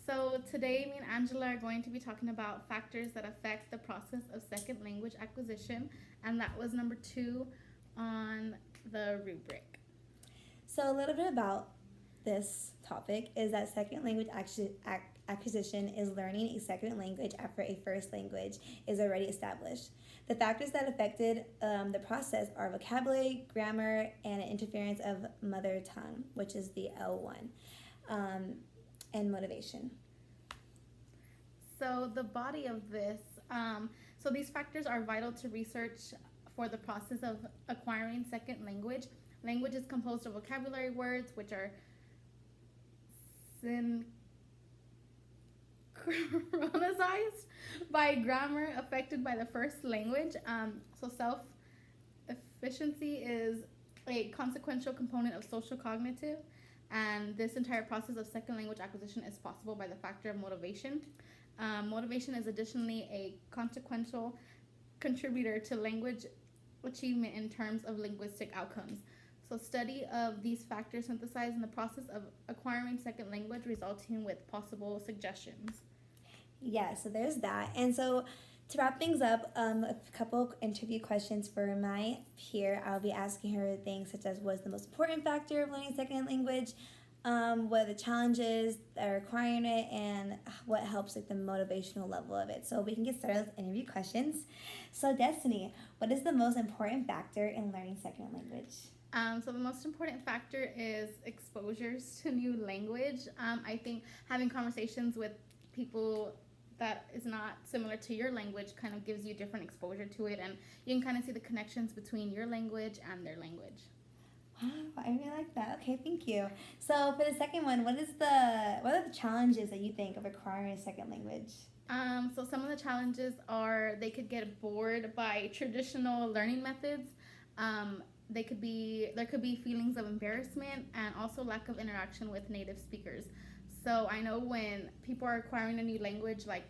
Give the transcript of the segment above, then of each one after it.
So today, me and Angela are going to be talking about factors that affect the process of second language acquisition, and that was number 2 on the rubric. So, a little bit about this topic is that second language acquisition is learning a second language after a first language is already established. The factors that affected the process are vocabulary, grammar, and interference of mother tongue, which is the L1, and motivation. So the body of this, so these factors are vital to research for the process of acquiring second language. Language is composed of vocabulary words, which are synchronized by grammar affected by the first language. So self efficiency is a consequential component of social cognitive, and this entire process of second language acquisition is possible by the factor of motivation. Motivation is additionally a consequential contributor to language achievement in terms of linguistic outcomes. So, study of these factors synthesized in the process of acquiring second language, resulting with possible suggestions. Yeah, so there's that. And so to wrap things up, a couple interview questions for my peer. I'll be asking her things such as what's the most important factor of learning second language, what are the challenges that are requiring it, and what helps like the motivational level of it. So we can get started with interview questions. So Destiny, what is the most important factor in learning second language? So the most important factor is exposures to new language. I think having conversations with people that is not similar to your language kind of gives you different exposure to it, and you can kind of see the connections between your language and their language. Wow, I really like that. Okay, thank you. So for the second one, what are the challenges that you think of acquiring a second language? So some of the challenges are they could get bored by traditional learning methods. There could be feelings of embarrassment and also lack of interaction with native speakers. So I know when people are acquiring a new language, like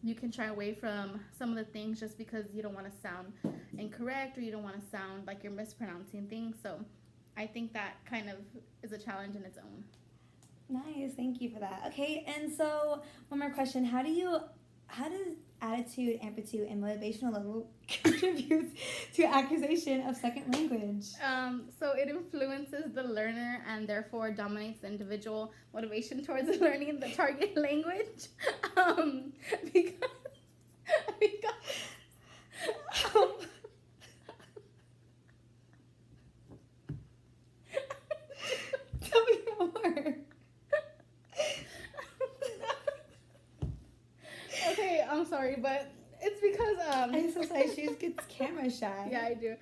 you can shy away from some of the things just because you don't want to sound incorrect or you don't want to sound like you're mispronouncing things. So I think that kind of is a challenge in its own. Nice, thank you for that. Okay, and so one more question: how does attitude, amplitude, and motivational level contribute to acquisition of second language? So it influences the learner and therefore dominates the individual motivation towards learning the target language. Because Tell me more. Okay, I'm sorry, but it's because I'm so sorry. She just gets camera shy. yeah, I do.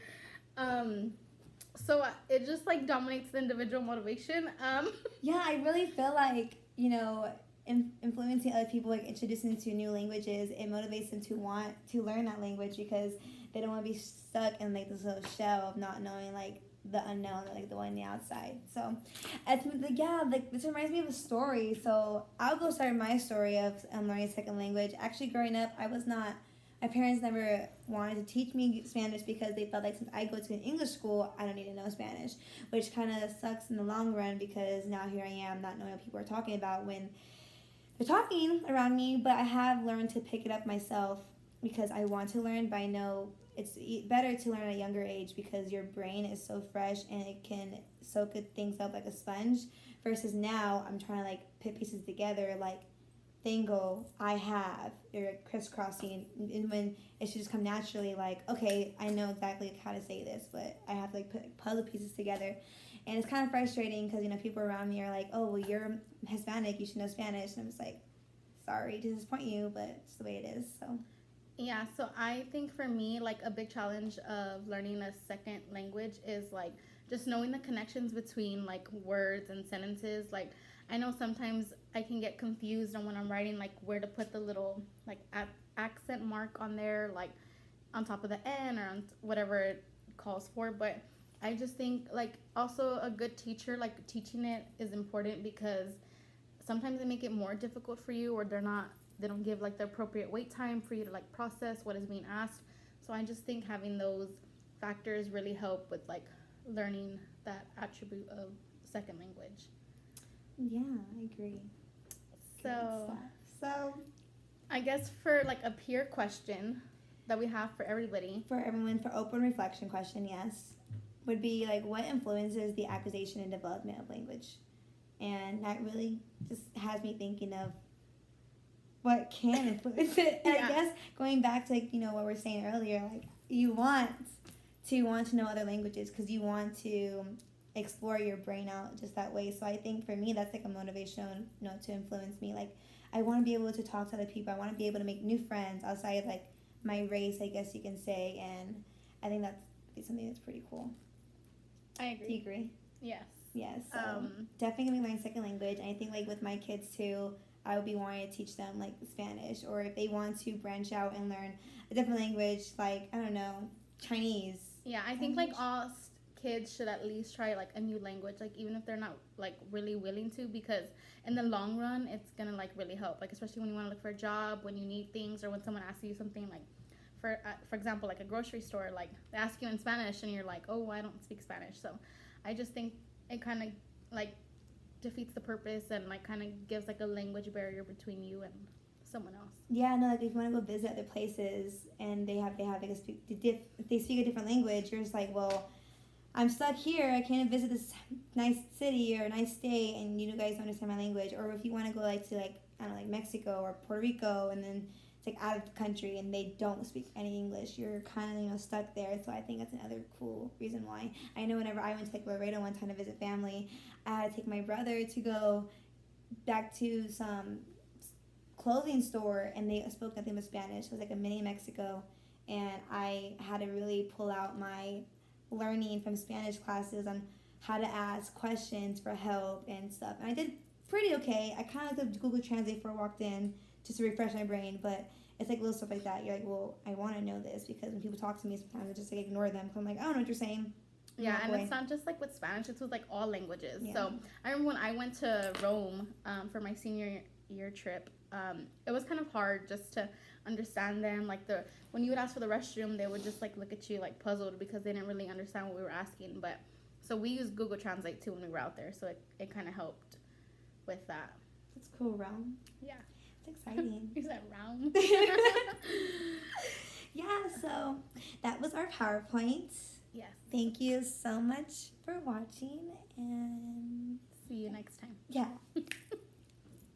So it just like dominates the individual motivation. Yeah, I really feel like influencing other people, like introducing to new languages, it motivates them to want to learn that language because they don't want to be stuck in like this little shell of not knowing like the unknown, like the one on the outside. So, it's like like this reminds me of a story. So I'll go start my story of learning a second language. Actually, growing up, I was not. My parents never wanted to teach me Spanish because they felt like since I go to an English school, I don't need to know Spanish, which kind of sucks in the long run because now here I am not knowing what people are talking about when they're talking around me. But I have learned to pick it up myself because I want to learn, but I know it's better to learn at a younger age because your brain is so fresh and it can soak things up like a sponge versus now I'm trying to like put pieces together like Thango, I have, or crisscrossing, and when it should just come naturally, like, okay, I know exactly how to say this, but I have to like put puzzle pieces together, and it's kind of frustrating because people around me are like, oh, well, you're Hispanic, you should know Spanish, and I'm just like, sorry to disappoint you, but it's the way it is. So Yeah, so I think for me, like a big challenge of learning a second language is like just knowing the connections between like words and sentences. Like I know sometimes I can get confused on when I'm writing, like where to put the little like accent mark on there, like on top of the N or on whatever it calls for. But I just think like also a good teacher, like teaching it is important because sometimes they make it more difficult for you or they don't give like the appropriate wait time for you to like process what is being asked. So I just think having those factors really help with like learning that attribute of second language. yeah, I agree. So, So I guess for like a peer question that we have for everybody. for everyone, for open reflection question, yes, would be like, what influences the acquisition and development of language? And that really just has me thinking of what can influence it. And Yeah. I guess going back to like, what we're saying earlier, like you want to know other languages because you want to explore your brain out just that way. So I think for me that's like a motivational note to influence me. Like I want to be able to talk to other people. I want to be able to make new friends outside like my race, I guess you can say. And I think that's something that's pretty cool. I Do you agree? Yes. Yes. So definitely gonna be learning second language. And I think like with my kids too, I would be wanting to teach them like Spanish, or if they want to branch out and learn a different language, like I don't know, Chinese. Yeah, I think like all kids should at least try like a new language, like even if they're not like really willing to, because in the long run it's gonna like really help, like especially when you want to look for a job, when you need things, or when someone asks you something, like for example like a grocery store, like they ask you in Spanish and you're like, oh, I don't speak Spanish. So I just think it kind of like defeats the purpose and like kind of gives like a language barrier between you and someone else. Yeah, no, like if you want to go visit other places and they have like if they speak a different language, you're just like, well, I'm stuck here. I can't visit this nice city or nice state, and you guys don't understand my language. Or if you want to go like to like I don't know, like Mexico or Puerto Rico, and then it's like out of the country and they don't speak any English, you're kind of stuck there. So I think that's another cool reason why. I know whenever I went to like Laredo one time to visit family, I had to take my brother to go back to some clothing store, and they spoke nothing but Spanish. It was like a mini Mexico, and I had to really pull out my learning from Spanish classes on how to ask questions for help and stuff. And I did pretty okay. I kind of looked up Google Translate before I walked in just to refresh my brain, but it's like little stuff like that. You're like, well, I want to know this because when people talk to me, sometimes I just like ignore them because I'm like, I don't know what you're saying. Yeah, and it's not just like with Spanish; it's with like all languages. Yeah. So I remember when I went to Rome for my senior year trip. It was kind of hard just to understand them. Like when you would ask for the restroom, they would just like look at you like puzzled because they didn't really understand what we were asking. But so we used Google Translate too when we were out there, so it kind of helped with that. That's cool, Rome. Yeah, it's exciting. Is that Rome? Yeah, so that was our PowerPoint. Yes. Thank you so much for watching, and See you next time. yeah.